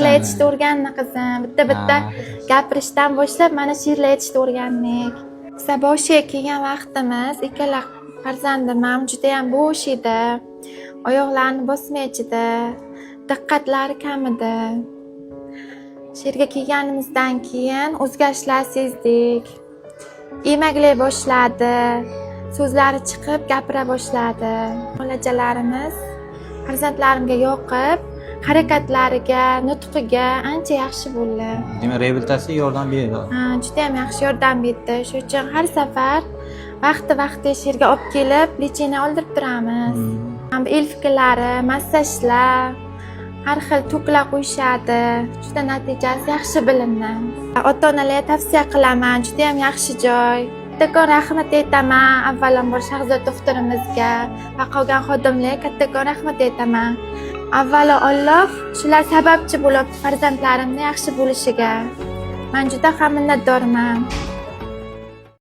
she'rlar aytishni o'rgandik qizim. Bitta gapirishdan boshlab mana she'rlar aytishni o'rgandik. Saboshiga kelgan vaqtimiz ikkala farzandim ham juda ham bo'sh edi. Oyoqlarini bosmaychidi. Diqqatlari kam edi. She'rga kelganimizdan keyin o'zgarishlar sezdik. Emaklay boshladi. So'zlari chiqib gapira boshladi. Bolachalarimiz farzandlarimga yoqib, harakatlariga, nutqiga ancha yaxshi bo'ldi. Demak, reabilitatsiya yordam berdi. Juda ham yaxshi yordam berdi. Shuning uchun har safar vaqti she'rga olib kelib, lecheni oldirib turamiz. Ilfiklari, massajlar, har xil to'klar qo'yishadi. Juda natijasi yaxshi bilindi. Ota-onalarga tavsiya qilaman. Juda ham yaxshi joy. Kattakon rahmat aytaman avvalambor Shahzod doktorimizga va qolgan xodimlarga kattakon rahmat aytaman. Avvalo Alloh shular sababchi bo'lib farzandlarimning yaxshi bo'lishiga. Men juda ham minnatdorman.